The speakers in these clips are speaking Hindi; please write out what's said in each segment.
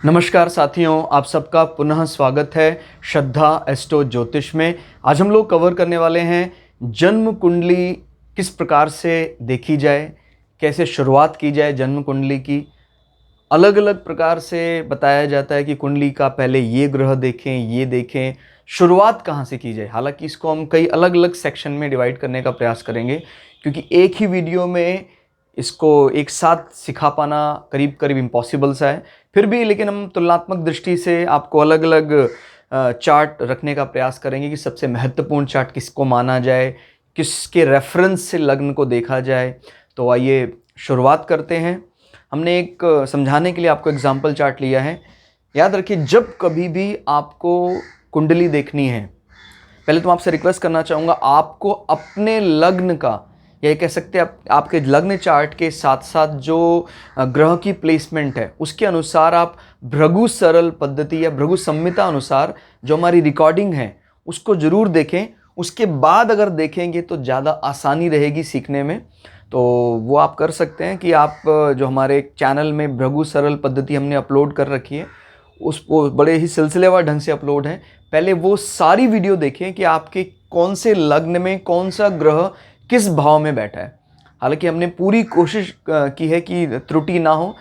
नमस्कार साथियों, आप सबका पुनः स्वागत है श्रद्धा एस्ट्रो ज्योतिष में। आज हम लोग कवर करने वाले हैं जन्म कुंडली किस प्रकार से देखी जाए, कैसे शुरुआत की जाए जन्म कुंडली की। अलग अलग प्रकार से बताया जाता है कि कुंडली का पहले ये ग्रह देखें, ये देखें, शुरुआत कहाँ से की जाए। हालांकि इसको हम कई अलग अलग सेक्शन में डिवाइड करने का प्रयास करेंगे, क्योंकि एक ही वीडियो में इसको एक साथ सिखा पाना करीब करीब इम्पॉसिबल सा है। फिर भी लेकिन हम तुलनात्मक दृष्टि से आपको अलग अलग चार्ट रखने का प्रयास करेंगे कि सबसे महत्वपूर्ण चार्ट किसको माना जाए, किसके रेफरेंस से लग्न को देखा जाए। तो आइए शुरुआत करते हैं। हमने एक समझाने के लिए आपको एग्जाम्पल चार्ट लिया है। याद रखिए, जब कभी भी आपको कुंडली देखनी है, पहले तो आपसे रिक्वेस्ट करना चाहूँगा, आपको अपने लग्न का, या कह सकते हैं आपके लग्न चार्ट के साथ साथ जो ग्रह की प्लेसमेंट है उसके अनुसार आप भृगु सरल पद्धति या भृगु संहिता अनुसार जो हमारी रिकॉर्डिंग है उसको ज़रूर देखें। उसके बाद अगर देखेंगे तो ज़्यादा आसानी रहेगी सीखने में। तो वो आप कर सकते हैं कि आप जो हमारे चैनल में भृगु सरल पद्धति हमने अपलोड कर रखी है, उसको बड़े ही सिलसिलेवार ढंग से अपलोड है। पहले वो सारी वीडियो देखें कि आपके कौन से लग्न में कौन सा ग्रह किस भाव में बैठा है। हालांकि हमने पूरी कोशिश की है कि त्रुटि ना हो,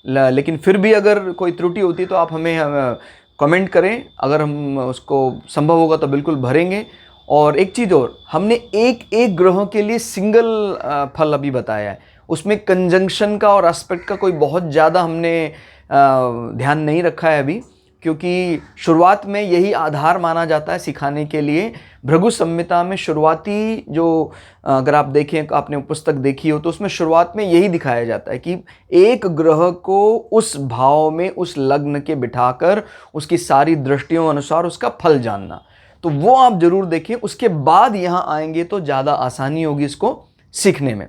लेकिन फिर भी अगर कोई त्रुटि होती है तो आप हमें कमेंट करें, अगर हम उसको संभव होगा तो बिल्कुल भरेंगे। और एक चीज़ और, हमने एक एक ग्रह के लिए सिंगल फल अभी बताया है, उसमें कंजंक्शन का और एस्पेक्ट का कोई बहुत ज़्यादा हमने ध्यान नहीं रखा है अभी, क्योंकि शुरुआत में यही आधार माना जाता है सिखाने के लिए। भृगु संहिता में शुरुआती जो, अगर आप देखें, आपने पुस्तक देखी हो तो उसमें शुरुआत में यही दिखाया जाता है कि एक ग्रह को उस भाव में उस लग्न के बिठाकर उसकी सारी दृष्टियों अनुसार उसका फल जानना। तो वो आप जरूर देखें, उसके बाद यहाँ आएंगे तो ज़्यादा आसानी होगी इसको सीखने में।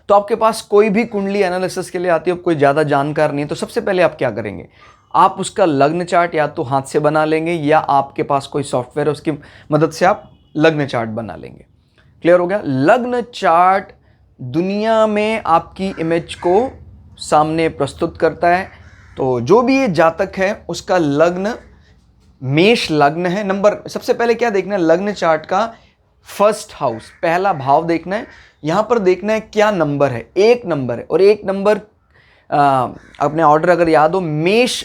तो आपके पास कोई भी कुंडली एनालिसिस के लिए आती है, कोई ज़्यादा जानकार नहीं है, तो सबसे पहले आप क्या करेंगे, आप उसका लग्न चार्ट या तो हाथ से बना लेंगे या आपके पास कोई सॉफ्टवेयर है उसकी मदद से आप लग्न चार्ट बना लेंगे। क्लियर हो गया? लग्न चार्ट दुनिया में आपकी इमेज को सामने प्रस्तुत करता है। तो जो भी ये जातक है उसका लग्न मेष लग्न है। सबसे पहले क्या देखना है, लग्न चार्ट का फर्स्ट हाउस, पहला भाव देखना है। यहाँ पर देखना है क्या नंबर है, 1 नंबर है, और 1 नंबर अपने ऑर्डर अगर याद हो, मेष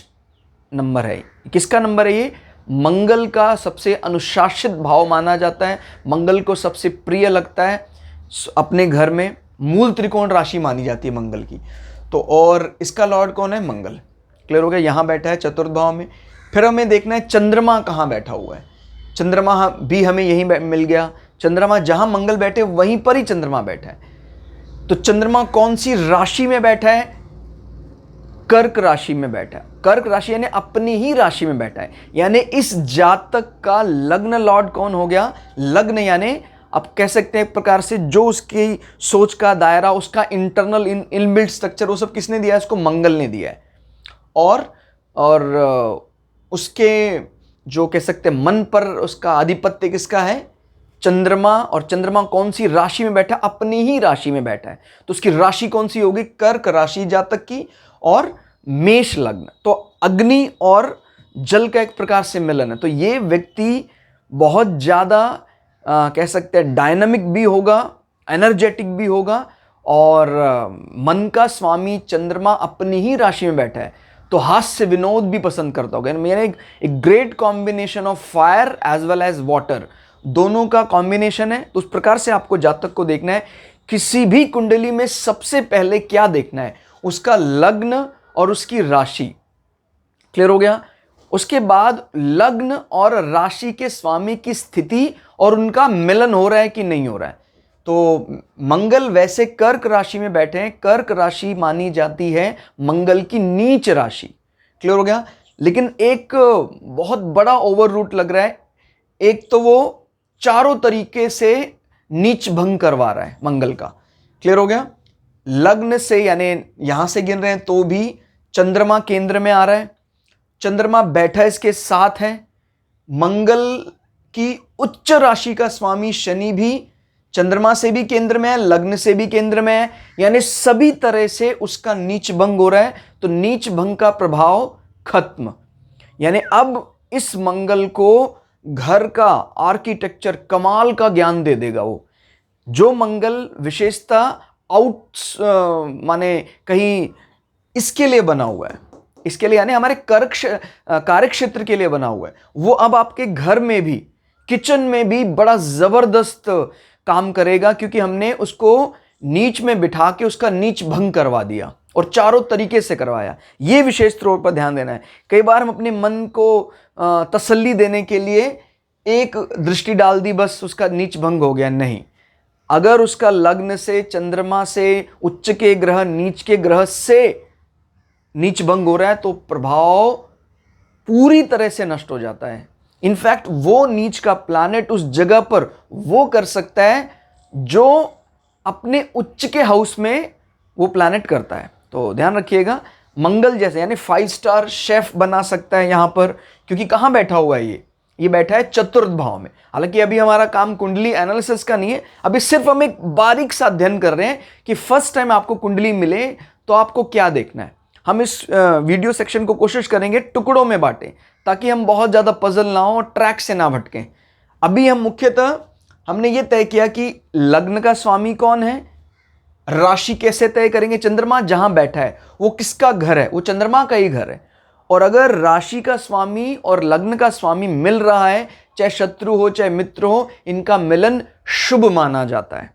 नंबर है। किसका नंबर है ये? मंगल का सबसे अनुशासित भाव माना जाता है, मंगल को सबसे प्रिय लगता है। अपने घर में मूल त्रिकोण राशि मानी जाती है मंगल की। तो और इसका लॉर्ड कौन है? मंगल। क्लियर हो गया? यहाँ बैठा है चतुर्थ भाव में। फिर हमें देखना है चंद्रमा कहाँ बैठा हुआ है। चंद्रमा भी हमें यहीं मिल गया। चंद्रमा जहाँ मंगल बैठे वहीं पर ही चंद्रमा बैठा है। तो चंद्रमा कौन सी राशि में बैठा है? कर्क राशि में बैठा है। कर्क राशि यानी अपनी ही राशि में बैठा है। यानी इस जातक का लग्न लॉर्ड कौन हो गया? लग्न यानी आप कह सकते हैं एक प्रकार से जो उसकी सोच का दायरा, उसका इंटरनल इनबिल्ट स्ट्रक्चर, वो सब किसने दिया है? उसको मंगल ने दिया है। और उसके जो कह सकते हैं मन पर उसका आधिपत्य किसका है? चंद्रमा। और चंद्रमा कौन सी राशि में बैठा? अपनी ही राशि में बैठा है। तो उसकी राशि कौन सी होगी? कर्क राशि जातक की, और मेष लग्न। तो अग्नि और जल का एक प्रकार से मिलन है। तो ये व्यक्ति बहुत ज़्यादा कह सकते हैं डायनामिक भी होगा, एनर्जेटिक भी होगा, और मन का स्वामी चंद्रमा अपनी ही राशि में बैठा है तो हास्य विनोद भी पसंद करता होगा। मेरा एक great combination of fire as well as water, दोनों का कॉम्बिनेशन है। तो उस प्रकार से आपको जातक को देखना है। किसी भी कुंडली में सबसे पहले क्या देखना है? उसका लग्न और उसकी राशि। क्लियर हो गया? उसके बाद लग्न और राशि के स्वामी की स्थिति और उनका मिलन हो रहा है कि नहीं हो रहा है। तो मंगल वैसे कर्क राशि में बैठे हैं। कर्क राशि मानी जाती है मंगल की नीच राशि। क्लियर हो गया? लेकिन एक बहुत बड़ा ओवर रूट लग रहा है। एक तो वो चारों तरीके से नीच भंग करवा रहा है मंगल का। क्लियर हो गया? लग्न से यानी यहां से गिन रहे हैं तो भी चंद्रमा केंद्र में आ रहा है, चंद्रमा बैठा इसके साथ है। मंगल की उच्च राशि का स्वामी शनि भी चंद्रमा से भी केंद्र में है, लग्न से भी केंद्र में है, यानी सभी तरह से उसका नीच भंग हो रहा है। तो नीच भंग का प्रभाव खत्म। यानी अब इस मंगल को घर का आर्किटेक्चर कमाल का ज्ञान दे देगा वो। जो मंगल विशेषता आउट माने कहीं इसके लिए बना हुआ है, इसके लिए यानी हमारे कार्य क्षेत्र के लिए बना हुआ है, वो अब आपके घर में भी, किचन में भी बड़ा जबरदस्त काम करेगा, क्योंकि हमने उसको नीच में बिठा के उसका नीच भंग करवा दिया और चारों तरीके से करवाया। ये विशेष तौर पर ध्यान देना है। कई बार हम अपने मन को तसल्ली देने के लिए एक दृष्टि डाल दी, बस उसका नीच भंग हो गया। नहीं, अगर उसका लग्न से, चंद्रमा से, उच्च के ग्रह, नीच के ग्रह से नीच भंग हो रहा है तो प्रभाव पूरी तरह से नष्ट हो जाता है। इनफैक्ट वो नीच का प्लैनेट उस जगह पर वो कर सकता है जो अपने उच्च के हाउस में वो प्लैनेट करता है। तो ध्यान रखिएगा, मंगल जैसे यानी 5 स्टार शेफ बना सकता है यहां पर, क्योंकि कहां बैठा हुआ है ये बैठा है चतुर्थ भाव में। हालांकि अभी हमारा काम कुंडली एनालिसिस का नहीं है, अभी सिर्फ हम एक बारीक सा अध्ययन कर रहे हैं कि फर्स्ट टाइम आपको कुंडली मिले तो आपको क्या देखना है। हम इस वीडियो सेक्शन को कोशिश करेंगे टुकड़ों में बांटें, ताकि हम बहुत ज़्यादा पजल ना हो, ट्रैक से ना भटकें। अभी हम मुख्यतः हमने ये तय किया कि लग्न का स्वामी कौन है, राशि कैसे तय करेंगे, चंद्रमा जहां बैठा है वो किसका घर है, वो चंद्रमा का ही घर है। और अगर राशि का स्वामी और लग्न का स्वामी मिल रहा है, चाहे शत्रु हो चाहे मित्र हो, इनका मिलन शुभ माना जाता है।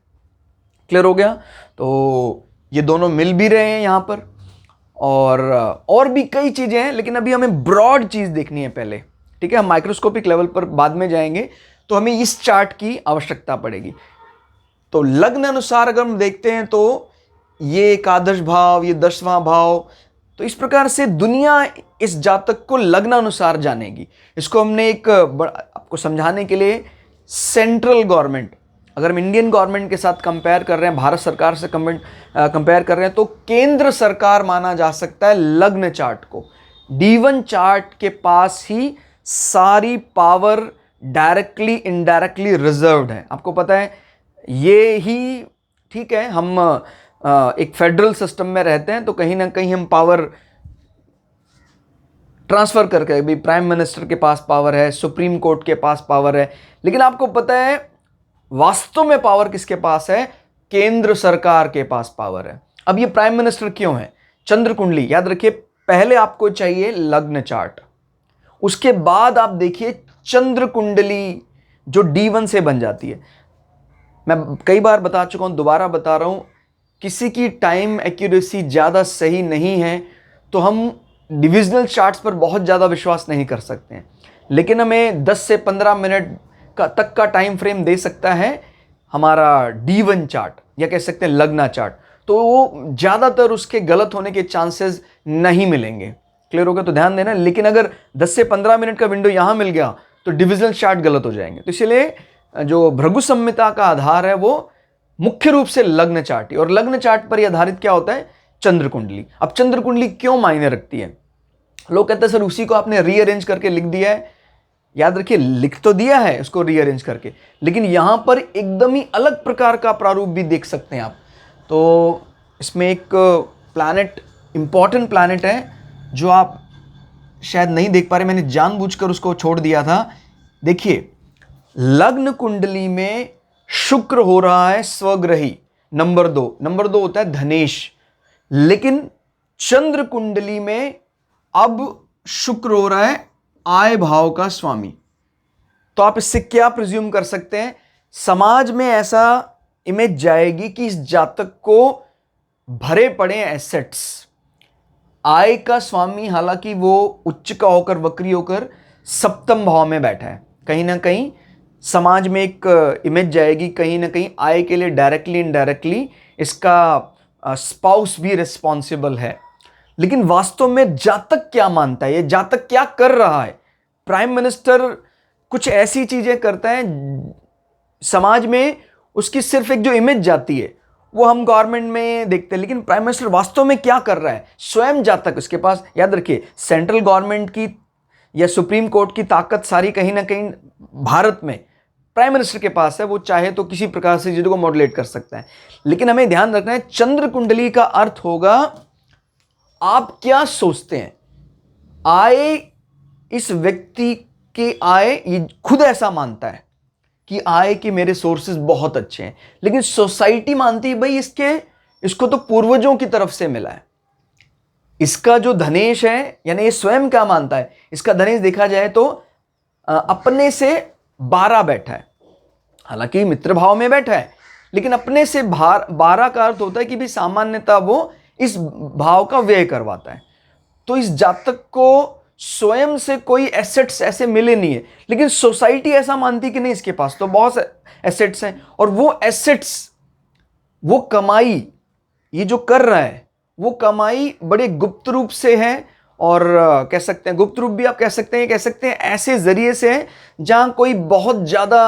क्लियर हो गया? तो ये दोनों मिल भी रहे हैं यहां पर, और भी कई चीजें हैं, लेकिन अभी हमें ब्रॉड चीज देखनी है पहले। ठीक है, हम माइक्रोस्कोपिक लेवल पर बाद में जाएंगे, तो हमें इस चार्ट की आवश्यकता पड़ेगी। तो लग्न अनुसार अगर हम देखते हैं तो ये एकादश भाव, ये 10वां भाव, तो इस प्रकार से दुनिया इस जातक को लग्न अनुसार जानेगी। इसको हमने एक आपको समझाने के लिए सेंट्रल गवर्नमेंट, अगर हम इंडियन गवर्नमेंट के साथ कंपेयर कर रहे हैं, भारत सरकार से कंपेयर कर रहे हैं, तो केंद्र सरकार माना जा सकता है लग्न चार्ट को। D1 चार्ट के पास ही सारी पावर डायरेक्टली इनडायरेक्टली रिजर्व्ड है। आपको पता है ये ही, ठीक है, हम एक फेडरल सिस्टम में रहते हैं, तो कहीं ना कहीं हम पावर ट्रांसफर करके, अभी प्राइम मिनिस्टर के पास पावर है, सुप्रीम कोर्ट के पास पावर है, लेकिन आपको पता है वास्तव में पावर किसके पास है? केंद्र सरकार के पास पावर है। अब ये प्राइम मिनिस्टर क्यों है? चंद्र कुंडली, याद रखिए, पहले आपको चाहिए लग्न चार्ट, उसके बाद आप देखिए चंद्र कुंडली जो D1 से बन जाती है। मैं कई बार बता चुका हूं, दोबारा बता रहा हूं, किसी की टाइम एक्यूरेसी ज़्यादा सही नहीं है तो हम डिविजनल चार्ट्स पर बहुत ज़्यादा विश्वास नहीं कर सकते हैं, लेकिन हमें 10 से 15 मिनट तक का टाइम फ्रेम दे सकता है हमारा D1 चार्ट, या कह सकते हैं लग्ना चार्ट। तो वो ज़्यादातर उसके गलत होने के चांसेस नहीं मिलेंगे। क्लियर होगा? तो ध्यान देना। लेकिन अगर 10 से 15 मिनट का विंडो यहाँ मिल गया तो डिविजनल चार्ट गलत हो जाएंगे। तो इसलिए जो भृगु संहिता का आधार है वो मुख्य रूप से लग्न चार्ट ही, और लग्न चार्ट पर ही आधारित क्या होता है? चंद्र कुंडली। अब चंद्र कुंडली क्यों मायने रखती है? लोग कहते हैं सर उसी को आपने रीअरेंज करके लिख दिया है। याद रखिए, लिख तो दिया है उसको रीअरेंज करके, लेकिन यहां पर एकदम ही अलग प्रकार का प्रारूप भी देख सकते हैं आप। तो इसमें एक प्लैनेट, इंपॉर्टेंट प्लैनेट है जो आप शायद नहीं देख पा रहे, मैंने जानबूझकर उसको छोड़ दिया था। देखिए, लग्न कुंडली में शुक्र हो रहा है स्वग्रही, नंबर 2 होता है धनेश, लेकिन चंद्र कुंडली में अब शुक्र हो रहा है आय भाव का स्वामी। तो आप इससे क्या प्रिज्यूम कर सकते हैं? समाज में ऐसा इमेज जाएगी कि इस जातक को भरे पड़े एसेट्स। आय का स्वामी, हालांकि वो उच्च का होकर, वक्री होकर 7वें भाव में बैठा है, कहीं ना कहीं समाज में एक इमेज जाएगी, कहीं ना कहीं आय के लिए डायरेक्टली इनडायरेक्टली इसका स्पाउस भी रिस्पॉन्सिबल है। लेकिन वास्तव में जातक क्या मानता है, ये जातक क्या कर रहा है? प्राइम मिनिस्टर कुछ ऐसी चीजें करता है समाज में, उसकी सिर्फ एक जो इमेज जाती है वो हम गवर्नमेंट में देखते हैं, लेकिन प्राइम मिनिस्टर वास्तव में क्या कर रहा है? स्वयं जातक उसके पास, याद रखिए, सेंट्रल गवर्नमेंट की या सुप्रीम कोर्ट की ताकत सारी कहीं ना कहीं भारत में प्राइम मिनिस्टर के पास है। वो चाहे तो किसी प्रकार से चीजों को मॉडुलेट कर सकता है, लेकिन हमें ध्यान रखना है चंद्र कुंडली का अर्थ होगा आप क्या सोचते हैं, आय, इस व्यक्ति के आय, ये खुद ऐसा मानता है कि आय के मेरे सोर्सेज बहुत अच्छे हैं, लेकिन सोसाइटी मानती है भाई इसको तो पूर्वजों की तरफ से मिला है। इसका जो धनेश है, यानी ये स्वयं क्या मानता है, इसका धनेश देखा जाए तो अपने से 12 बैठा है, हालांकि मित्र भाव में बैठा है, लेकिन अपने से 12 का अर्थ होता है कि भी सामान्यतः वो इस भाव का व्यय करवाता है। तो इस जातक को स्वयं से कोई एसेट्स ऐसे मिले नहीं है, लेकिन सोसाइटी ऐसा मानती कि नहीं, इसके पास तो बहुत एसेट्स हैं, और वो एसेट्स, वो कमाई, ये जो कर रहा है वो कमाई बड़े गुप्त रूप से है, और कह सकते हैं गुप्त रूप भी आप कह सकते हैं ऐसे जरिए से है जहां कोई बहुत ज्यादा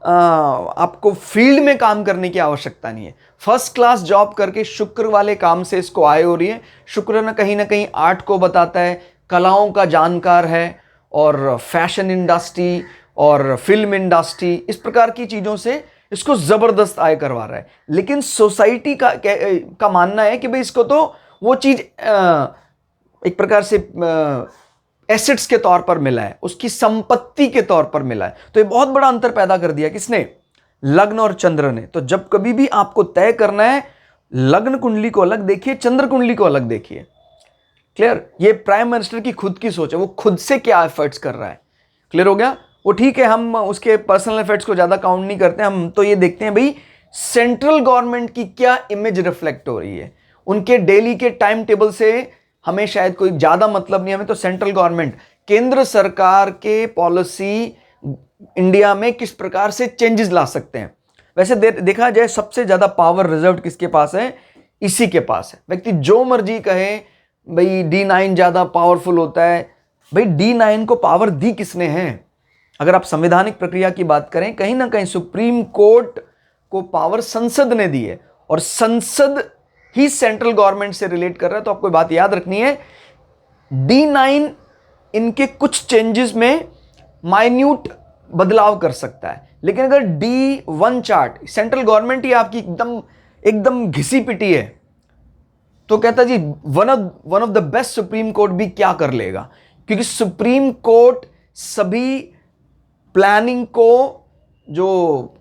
आपको फील्ड में काम करने की आवश्यकता नहीं है। फर्स्ट क्लास जॉब करके शुक्र वाले काम से इसको आय हो रही है। शुक्र ना कहीं आर्ट को बताता है, कलाओं का जानकार है, और फैशन इंडस्ट्री और फिल्म इंडस्ट्री, इस प्रकार की चीज़ों से इसको ज़बरदस्त आय करवा रहा है। लेकिन सोसाइटी का मानना है कि भाई इसको तो वो चीज़ एक प्रकार से एसेट्स के तौर पर मिला है, उसकी संपत्ति के तौर पर मिला है। तो ये बहुत बड़ा अंतर पैदा कर दिया किसने, लग्न और चंद्र ने। तो जब कभी भी आपको तय करना है, लग्न कुंडली को अलग देखिए, चंद्र कुंडली को अलग देखिए। क्लियर? ये प्राइम मिनिस्टर की खुद की सोच है, वो खुद से क्या एफर्ट्स कर रहा है। क्लियर हो गया? वो ठीक है, हम उसके पर्सनल एफर्ट्स को ज्यादा काउंट नहीं करते, हम तो ये देखते हैं भाई सेंट्रल गवर्नमेंट की क्या इमेज रिफ्लेक्ट हो रही है। उनके डेली के टाइम टेबल से हमें शायद कोई ज्यादा मतलब नहीं, हमें तो सेंट्रल गवर्नमेंट, केंद्र सरकार के पॉलिसी इंडिया में किस प्रकार से चेंजेस ला सकते हैं। वैसे देखा जाए सबसे ज्यादा पावर रिजर्व किसके पास है, इसी के पास है। व्यक्ति जो मर्जी कहे भाई D9 ज्यादा पावरफुल होता है, भाई D9 को पावर दी किसने है? अगर आप संवैधानिक प्रक्रिया की बात करें, कहीं ना कहीं सुप्रीम कोर्ट को पावर संसद ने दी है, और संसद ही सेंट्रल गवर्नमेंट से रिलेट कर रहा है। तो आपको बात याद रखनी है, D9 इनके कुछ चेंजेस में माइन्यूट बदलाव कर सकता है, लेकिन अगर D1 चार्ट, सेंट्रल गवर्नमेंट ही आपकी एकदम घिसी पिटी है, तो कहता जी one of the best supreme court भी क्या कर लेगा, क्योंकि सुप्रीम कोर्ट सभी प्लानिंग को जो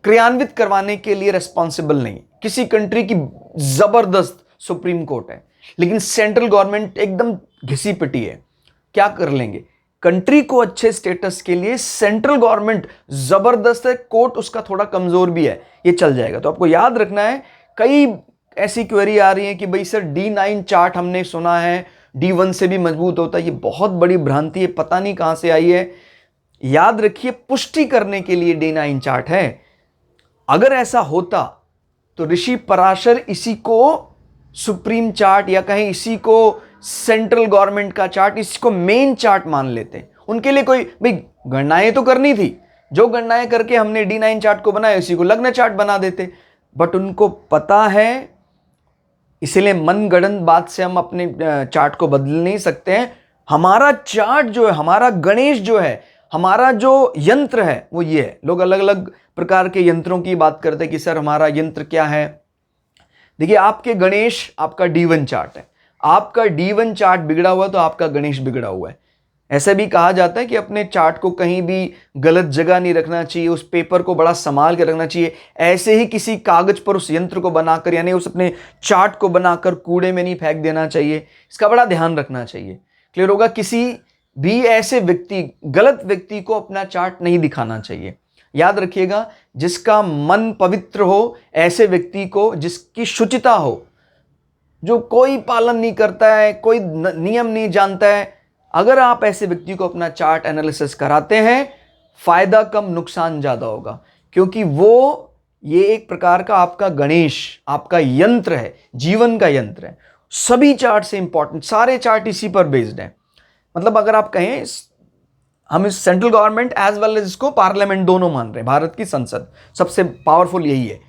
क्रियान्वित करवाने के लिए रिस्पॉन्सिबल नहीं। किसी कंट्री की जबरदस्त सुप्रीम कोर्ट है, लेकिन सेंट्रल गवर्नमेंट एकदम घिसी पिटी है, क्या कर लेंगे? कंट्री को अच्छे स्टेटस के लिए सेंट्रल गवर्नमेंट जबरदस्त है, कोर्ट उसका थोड़ा कमजोर भी है, ये चल जाएगा। तो आपको याद रखना है, कई ऐसी क्वेरी आ रही है कि भाई सर D9 चार्ट हमने सुना है D1 से भी मजबूत होता है, ये बहुत बड़ी भ्रांति है, पता नहीं कहां से आई है। याद रखिए, पुष्टि करने के लिए D9 चार्ट है। अगर ऐसा होता तो ऋषि पराशर इसी को सुप्रीम चार्ट, या कहीं इसी को सेंट्रल गवर्नमेंट का चार्ट, इसको मेन चार्ट मान लेते। उनके लिए कोई भाई गणनाएं तो करनी थी, जो गणनाएं करके हमने D9 चार्ट को बनाया इसी को लग्न चार्ट बना देते, बट उनको पता है, इसलिए मनगढ़ंत बात से हम अपने चार्ट को बदल नहीं सकते हैं। हमारा चार्ट जो है, हमारा गणेश जो है, हमारा जो यंत्र है वो ये है। लोग अलग अलग प्रकार के यंत्रों की बात करते हैं कि सर हमारा यंत्र क्या है। देखिए, आपके गणेश, आपका D1 चार्ट है, आपका D1 चार्ट बिगड़ा हुआ तो आपका गणेश बिगड़ा हुआ है। ऐसे भी कहा जाता है कि अपने चार्ट को कहीं भी गलत जगह नहीं रखना चाहिए, उस पेपर को बड़ा संभाल के रखना चाहिए। ऐसे ही किसी कागज पर उस यंत्र को बनाकर, यानी उस अपने चार्ट को बनाकर कूड़े में नहीं फेंक देना चाहिए, इसका बड़ा ध्यान रखना चाहिए। क्लियर होगा? किसी भी ऐसे व्यक्ति, गलत व्यक्ति को अपना चार्ट नहीं दिखाना चाहिए। याद रखिएगा, जिसका मन पवित्र हो, ऐसे व्यक्ति को, जिसकी शुचिता हो, जो कोई पालन नहीं करता है, कोई नियम नहीं जानता है, अगर आप ऐसे व्यक्ति को अपना चार्ट एनालिसिस कराते हैं, फायदा कम नुकसान ज्यादा होगा, क्योंकि वो ये एक प्रकार का आपका गणेश, आपका यंत्र है, जीवन का यंत्र है। सभी चार्ट से इंपॉर्टेंट, सारे चार्ट इसी पर बेस्ड है। मतलब अगर आप कहें, हम इस central government as well as इसको पार्लियामेंट दोनों मान रहे हैं, भारत की संसद सबसे पावरफुल यही है।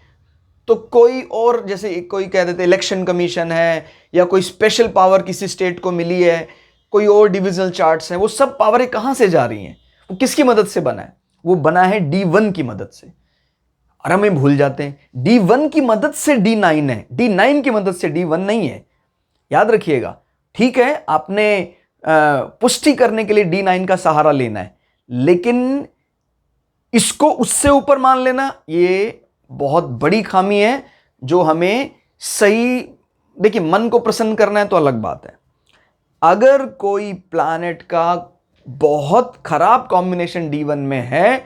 तो कोई और, जैसे कोई कह देते इलेक्शन कमीशन है, या कोई स्पेशल पावर किसी स्टेट को मिली है, कोई और डिविजनल चार्ट्स हैं, वो सब पावरें कहां से जा रही हैं, वो किसकी मदद से बना है? वो बना है D1 की मदद से। और हमें भूल जाते हैं, D1 की मदद से D9 है, D9 की मदद से D1 नहीं है। याद रखिएगा। ठीक है, आपने पुष्टि करने के लिए D9 का सहारा लेना है, लेकिन इसको उससे ऊपर मान लेना ये बहुत बड़ी खामी है जो हमें सही, देखिए मन को प्रसन्न करना है तो अलग बात है। अगर कोई प्लैनेट का बहुत खराब कॉम्बिनेशन D1 में है,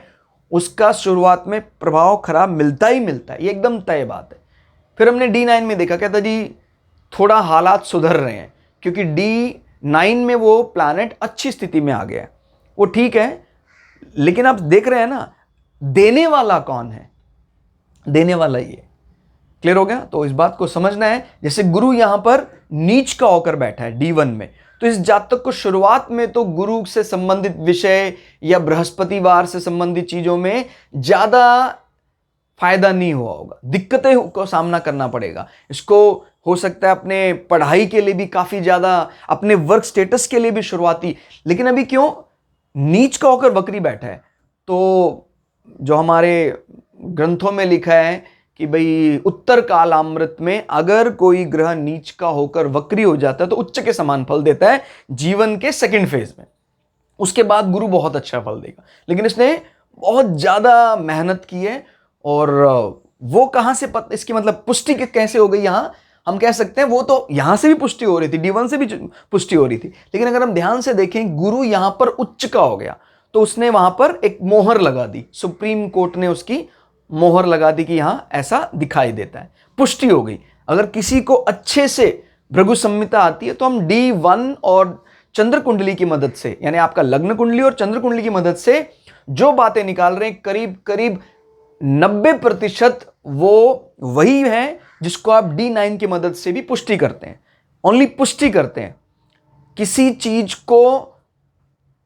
उसका शुरुआत में प्रभाव खराब मिलता ही मिलता है, ये एकदम तय बात है। फिर हमने D9 में देखा, कहता जी थोड़ा हालात सुधर रहे हैं क्योंकि D9 में वो प्लैनेट अच्छी स्थिति में आ गया है, वो ठीक है, लेकिन आप देख रहे हैं ना देने वाला कौन है, देने वाला ये। क्लियर हो गया? तो इस बात को समझना है। जैसे गुरु यहां पर नीच का होकर बैठा है D1 में, तो इस जातक को शुरुआत में तो गुरु से संबंधित विषय या बृहस्पतिवार से संबंधित चीजों में ज्यादा फायदा नहीं हुआ होगा, दिक्कतें को सामना करना पड़ेगा इसको। हो सकता है अपने पढ़ाई के लिए भी काफी ज्यादा, अपने वर्क स्टेटस के लिए भी शुरुआती, लेकिन अभी क्यों नीच का होकर वक्री बैठा है। तो जो हमारे ग्रंथों में लिखा है कि भाई उत्तर कालामृत में अगर कोई ग्रह नीच का होकर वक्री हो जाता है तो उच्च के समान फल देता है जीवन के सेकंड फेज में, उसके बाद गुरु बहुत अच्छा फल देगा। लेकिन इसने बहुत ज्यादा मेहनत की है, और वो कहां से इसकी मतलब पुष्टि कैसे हो गई, यहां हम कह सकते हैं वो तो यहां से भी पुष्टि हो रही थी, D1 से भी पुष्टि हो रही थी, लेकिन अगर हम ध्यान से देखें गुरु यहां पर उच्च का हो गया तो उसने वहां पर एक मोहर लगा दी, सुप्रीम कोर्ट ने उसकी मोहर लगा दी कि यहां ऐसा दिखाई देता है, पुष्टि हो गई। अगर किसी को अच्छे से भृगु संहिता आती है तो हम D1 और चंद्र कुंडली की मदद से, यानी आपका लग्न कुंडली और चंद्र कुंडली की मदद से जो बातें निकाल रहे हैं करीब करीब 90% वो वही है जिसको आप D9 की मदद से भी पुष्टि करते हैं, ओनली पुष्टि करते हैं। किसी चीज को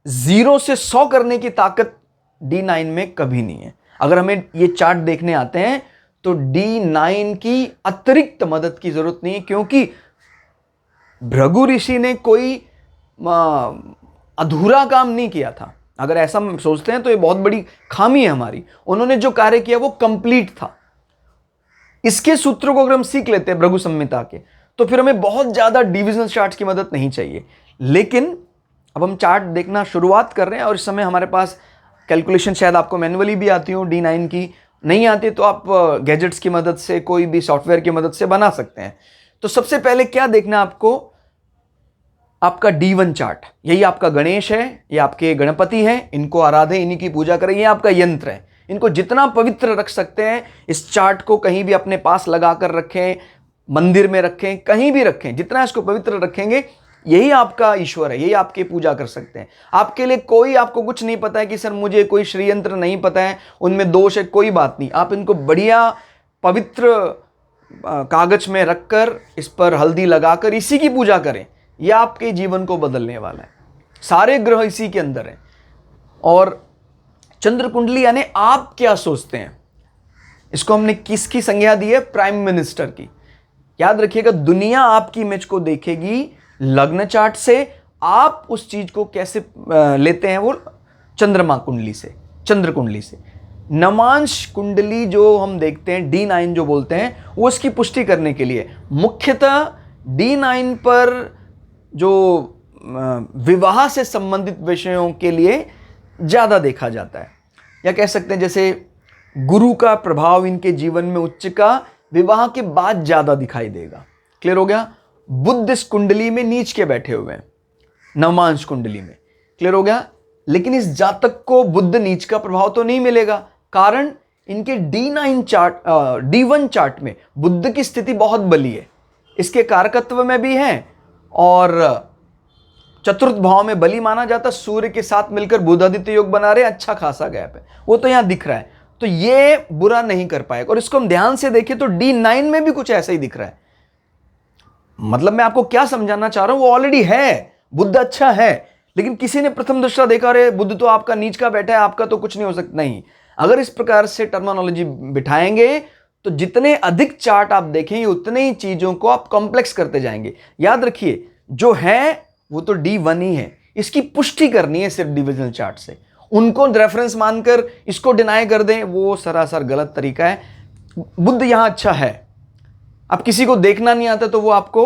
0 से 100 करने की ताकत D9 में कभी नहीं है। अगर हमें ये चार्ट देखने आते हैं तो D9 की अतिरिक्त मदद की जरूरत नहीं है, क्योंकि भृगु ऋषि ने कोई अधूरा काम नहीं किया था। अगर ऐसा हम सोचते हैं तो ये बहुत बड़ी खामी है हमारी। उन्होंने जो कार्य किया वो कंप्लीट था। इसके सूत्रों को अगर हम सीख लेते हैं भृगु संहिता के, तो फिर हमें बहुत ज्यादा डिविजनल चार्ट्स की मदद नहीं चाहिए। लेकिन अब हम चार्ट देखना शुरुआत कर रहे हैं, और इस समय हमारे पास कैलकुलेशन शायद आपको मैन्युअली भी आती हो, D9 की नहीं आती तो आप गैजेट्स की मदद से, कोई भी सॉफ्टवेयर की मदद से बना सकते हैं। तो सबसे पहले क्या देखना आपको, आपका D1 चार्ट, यही आपका गणेश है, ये आपके गणपति हैं, इनको आराधे, इन्हीं की पूजा करें, ये आपका यंत्र है। इनको जितना पवित्र रख सकते हैं, इस चार्ट को कहीं भी अपने पास लगा कर रखें, मंदिर में रखें, कहीं भी रखें, जितना इसको पवित्र रखेंगे यही आपका ईश्वर है, यही आपकी पूजा कर सकते हैं। आपके लिए कोई, आपको कुछ नहीं पता है कि सर मुझे कोई श्रीयंत्र नहीं पता है, उनमें दोष है, कोई बात नहीं, आप इनको बढ़िया पवित्र कागज में रखकर इस पर हल्दी लगाकर इसी की पूजा करें, यह आपके जीवन को बदलने वाला है। सारे ग्रह इसी के अंदर हैं। और चंद्र कुंडली यानी आप क्या सोचते हैं, इसको हमने किसकी संज्ञा दी है, प्राइम मिनिस्टर की। याद रखिएगा, दुनिया आपकी इमेज को देखेगी लग्न चार्ट से, आप उस चीज को कैसे लेते हैं, वो चंद्रमा कुंडली से, चंद्र कुंडली से। नवांश कुंडली जो हम देखते हैं, D9 जो बोलते हैं, वो इसकी पुष्टि करने के लिए मुख्यतः D9 पर जो विवाह से संबंधित विषयों के लिए ज्यादा देखा जाता है, या कह सकते हैं जैसे गुरु का प्रभाव इनके जीवन में उच्च का विवाह के बाद ज्यादा दिखाई देगा। क्लियर हो गया? बुध इस कुंडली में नीच के बैठे हुए हैं, नवांश कुंडली में। क्लियर हो गया? लेकिन इस जातक को बुध नीच का प्रभाव तो नहीं मिलेगा, कारण इनके D9 चार्ट, D1 चार्ट में बुध की स्थिति बहुत बली है, इसके कारकत्व में भी है, और चतुर्थ भाव में बली माना जाता, सूर्य के साथ मिलकर बुध आदित्य योग बना रहे, अच्छा खासा गैप है, वो तो यहां दिख रहा है, तो ये बुरा नहीं कर पाएगा। और इसको हम ध्यान से देखें तो D9 में भी कुछ ऐसा ही दिख रहा है। मतलब मैं आपको क्या समझाना चाह रहा हूं, वो ऑलरेडी है, बुध अच्छा है, लेकिन किसी ने प्रथम दृष्टा देखा, रे बुध तो आपका नीच का बैठा है, आपका तो कुछ नहीं हो सकता। नहीं, अगर इस प्रकार से टर्मिनोलॉजी बिठाएंगे तो जितने अधिक चार्ट आप देखेंगे उतने ही चीजों को आप कॉम्प्लेक्स करते जाएंगे। याद रखिए, जो है वो तो D1 ही है, इसकी पुष्टि करनी है सिर्फ डिविजनल चार्ट से। उनको रेफरेंस मानकर इसको डिनाई कर दें, वो सरासर गलत तरीका है। बुध यहां अच्छा है, अब किसी को देखना नहीं आता तो वो आपको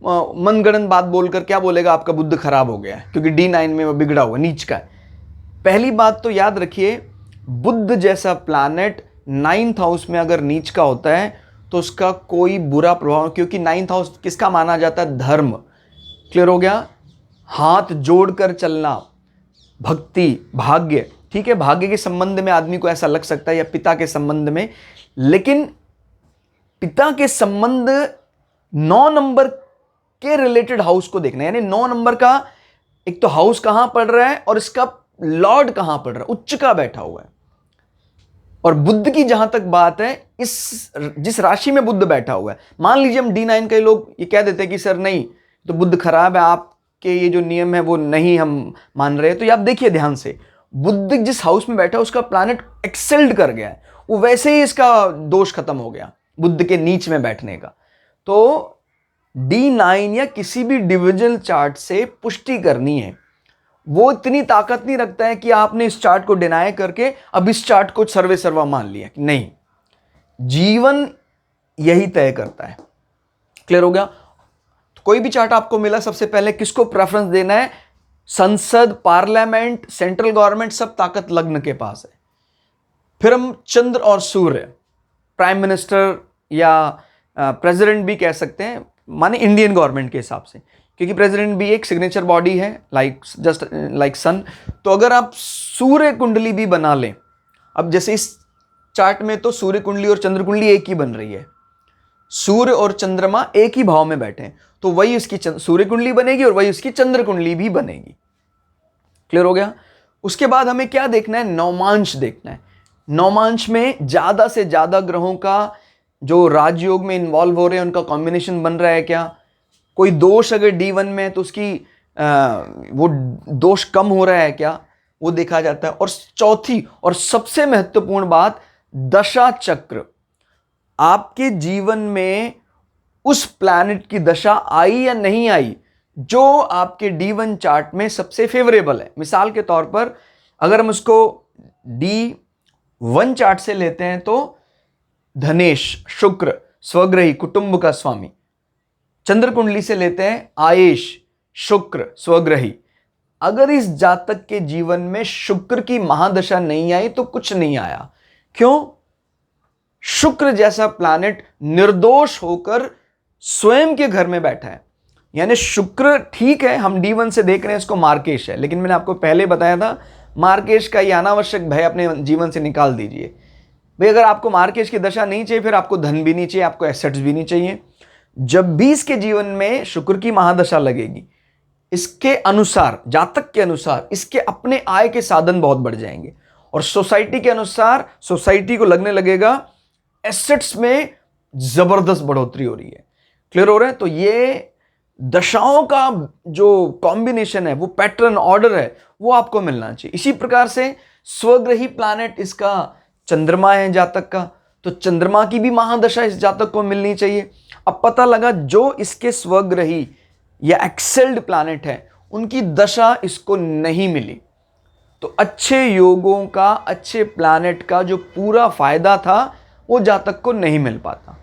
मनगढ़ंत बात बोलकर क्या बोलेगा, आपका बुध खराब हो गया है क्योंकि D9 में वो बिगड़ा हुआ नीच का है। पहली बात तो याद रखिए, बुध जैसा प्लैनेट 9th हाउस में अगर नीच का होता है तो उसका कोई बुरा प्रभाव, क्योंकि 9th हाउस किसका माना जाता है, धर्म। क्लियर हो गया, हाथ जोड़कर चलना, भक्ति, भाग्य। ठीक है, भाग्य के संबंध में आदमी को ऐसा लग सकता है, या पिता के संबंध में, लेकिन पिता के संबंध 9 नंबर के रिलेटेड हाउस को देखना है। यानी 9 नंबर का एक तो हाउस कहां पड़ रहा है और इसका लॉर्ड कहां पड़ रहा है, उच्च का बैठा हुआ है। और बुध की जहां तक बात है, इस जिस राशि में बुध बैठा हुआ है, मान लीजिए हम D9 के लोग ये कह देते हैं कि सर नहीं तो बुध खराब है, आपके ये जो नियम है वो नहीं हम मान रहे, तो ये आप देखिए ध्यान से, बुध जिस हाउस में बैठा है उसका प्लैनेट एक्सेल्ड कर गया है, वो वैसे ही इसका दोष खत्म हो गया बुध के नीच में बैठने का। तो D9 या किसी भी डिविजनल चार्ट से पुष्टि करनी है, वो इतनी ताकत नहीं रखता है कि आपने इस चार्ट को डिनाई करके अब इस चार्ट को सर्वे सर्वा मान लिया, नहीं, जीवन यही तय करता है। क्लियर हो गया, तो कोई भी चार्ट आपको मिला, सबसे पहले किसको प्रेफरेंस देना है, संसद, पार्लियामेंट, सेंट्रल गवर्नमेंट, सब ताकत लग्न के पास है। फिर हम चंद्र और सूर्य, प्राइम मिनिस्टर या प्रेसिडेंट भी कह सकते हैं, माने इंडियन गवर्नमेंट के हिसाब से, क्योंकि प्रेसिडेंट भी एक सिग्नेचर बॉडी है, जस्ट लाइक सन। तो अगर आप सूर्य कुंडली भी बना लें, अब जैसे इस चार्ट में तो सूर्य कुंडली और चंद्र कुंडली एक ही बन रही है, सूर्य और चंद्रमा एक ही भाव में बैठे हैं, तो वही उसकी सूर्य कुंडली बनेगी और वही उसकी चंद्र कुंडली भी बनेगी। क्लियर हो गया। उसके बाद हमें क्या देखना है, नवमांश देखना है। नवमांश में ज्यादा से ज्यादा ग्रहों का जो राजयोग में इन्वॉल्व हो रहे हैं उनका कॉम्बिनेशन बन रहा है क्या, कोई दोष अगर D1 में है तो उसकी वो दोष कम हो रहा है क्या, वो देखा जाता है। और चौथी और सबसे महत्वपूर्ण बात, दशा चक्र। आपके जीवन में उस प्लैनेट की दशा आई या नहीं आई जो आपके D1 चार्ट में सबसे फेवरेबल है। मिसाल के तौर पर अगर हम उसको D1 चार्ट से लेते हैं तो धनेश, शुक्र, स्वग्रही, कुटुंब का स्वामी। चंद्र कुंडली से लेते हैं आयेश, शुक्र, स्वग्रही। अगर इस जातक के जीवन में शुक्र की महादशा नहीं आई तो कुछ नहीं आया। क्यों? शुक्र जैसा प्लैनेट निर्दोष होकर स्वयं के घर में बैठा है। यानी शुक्र, ठीक है हम D1 से देख रहे हैं इसको मार्केश है, लेकिन मैंने आपको पहले बताया था मार्केश का ये अनावश्यक भय अपने जीवन से निकाल दीजिए भाई। अगर आपको मार्केश की दशा नहीं चाहिए, फिर आपको धन भी नहीं चाहिए, आपको एसेट्स भी नहीं चाहिए। जब भी इसके जीवन में शुक्र की महादशा लगेगी, इसके अनुसार, जातक के अनुसार इसके अपने आय के साधन बहुत बढ़ जाएंगे, और सोसाइटी के अनुसार सोसाइटी को लगने लगेगा एसेट्स में जबरदस्त बढ़ोतरी हो रही है। क्लियर हो रहा है। तो ये दशाओं का जो कॉम्बिनेशन है, वो पैटर्न, ऑर्डर है, वो आपको मिलना चाहिए। इसी प्रकार से स्वग्रही प्लैनेट इसका चंद्रमा है जातक का, तो चंद्रमा की भी महादशा इस जातक को मिलनी चाहिए। अब पता लगा जो इसके स्वग्रही या एक्सेल्ड प्लैनेट है उनकी दशा इसको नहीं मिली, तो अच्छे योगों का, अच्छे प्लैनेट का जो पूरा फायदा था वो जातक को नहीं मिल पाता।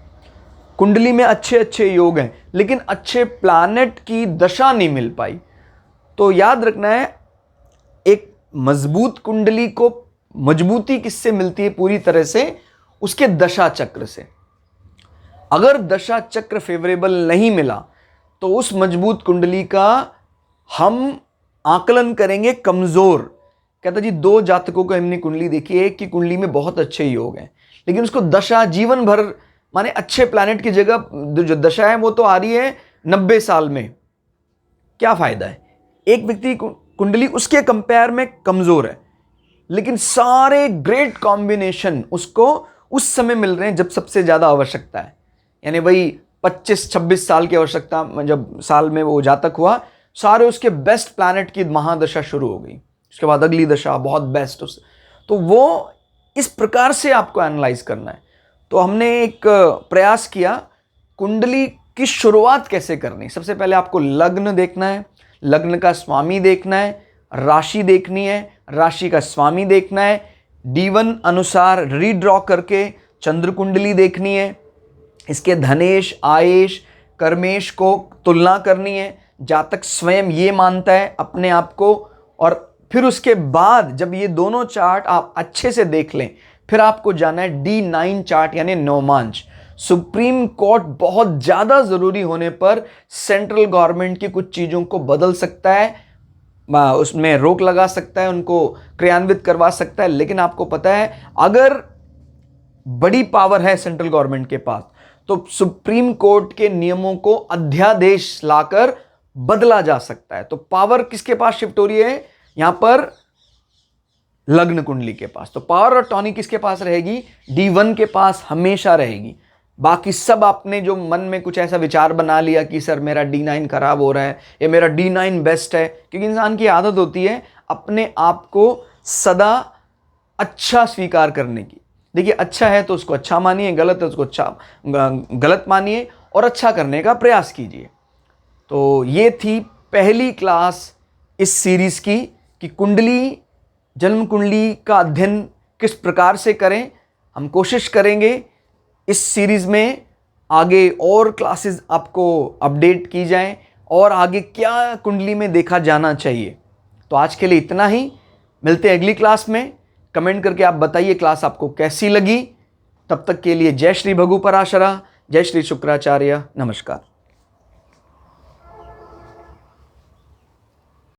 कुंडली में अच्छे अच्छे योग हैं लेकिन अच्छे प्लैनेट की दशा नहीं मिल पाई। तो याद रखना है, एक मजबूत कुंडली को मजबूती किससे मिलती है पूरी तरह से, उसके दशा चक्र से। अगर दशा चक्र फेवरेबल नहीं मिला तो उस मजबूत कुंडली का हम आकलन करेंगे कमजोर। कहता जी 2 जातकों को हमने कुंडली देखी, एक की कुंडली में बहुत अच्छे योग हैं लेकिन उसको दशा जीवन भर, माने अच्छे प्लैनेट की जगह जो दशा है वो तो आ रही है 90 साल में, क्या फायदा है। एक व्यक्ति कुंडली उसके कंपेयर में कमजोर है लेकिन सारे ग्रेट कॉम्बिनेशन उसको उस समय मिल रहे हैं जब सबसे ज्यादा आवश्यकता है। यानी भाई 25-26 साल की आवश्यकता, जब साल में वो जातक हुआ, सारे उसके बेस्ट प्लैनेट की महादशा शुरू हो गई, उसके बाद अगली दशा बहुत बेस्ट उस, तो वो इस प्रकार से आपको एनालाइज करना है। तो हमने एक प्रयास किया कुंडली की शुरुआत कैसे करनी। सबसे पहले आपको लग्न देखना है, लग्न का स्वामी देखना है, राशि देखनी है, राशि का स्वामी देखना है, D1 अनुसार रीड्रॉ करके चंद्र कुंडली देखनी है, इसके धनेश, आयेश, कर्मेश को तुलना करनी है, जातक स्वयं ये मानता है अपने आप को, और फिर उसके बाद जब ये दोनों चार्ट आप अच्छे से देख लें, फिर आपको जाना है D9 चार्ट यानी नवमांश। सुप्रीम कोर्ट बहुत ज़्यादा ज़रूरी होने पर सेंट्रल गवर्नमेंट की कुछ चीज़ों को बदल सकता है, उसमें रोक लगा सकता है, उनको क्रियान्वित करवा सकता है। लेकिन आपको पता है अगर बड़ी पावर है सेंट्रल गवर्नमेंट के पास तो सुप्रीम कोर्ट के नियमों को अध्यादेश लाकर बदला जा सकता है। तो पावर किसके पास शिफ्ट हो रही है यहां पर? लग्न कुंडली के पास। तो पावर और टॉनी किसके पास रहेगी? D1 के पास हमेशा रहेगी। बाकी सब आपने जो मन में कुछ ऐसा विचार बना लिया कि सर मेरा D9 खराब हो रहा है या मेरा D9 बेस्ट है, क्योंकि इंसान की आदत होती है अपने आप को सदा अच्छा स्वीकार करने की। देखिए, अच्छा है तो उसको अच्छा मानिए, गलत है तो उसको गलत मानिए और अच्छा करने का प्रयास कीजिए। तो ये थी पहली क्लास इस सीरीज की कि कुंडली, जन्म कुंडली का अध्ययन किस प्रकार से करें। हम कोशिश करेंगे इस सीरीज में आगे और क्लासेस आपको अपडेट की जाएं और आगे क्या कुंडली में देखा जाना चाहिए। तो आज के लिए इतना ही, मिलते हैं अगली क्लास में। कमेंट करके आप बताइए क्लास आपको कैसी लगी। तब तक के लिए जय श्री भगु पराशरा, जय श्री शुक्राचार्य, नमस्कार।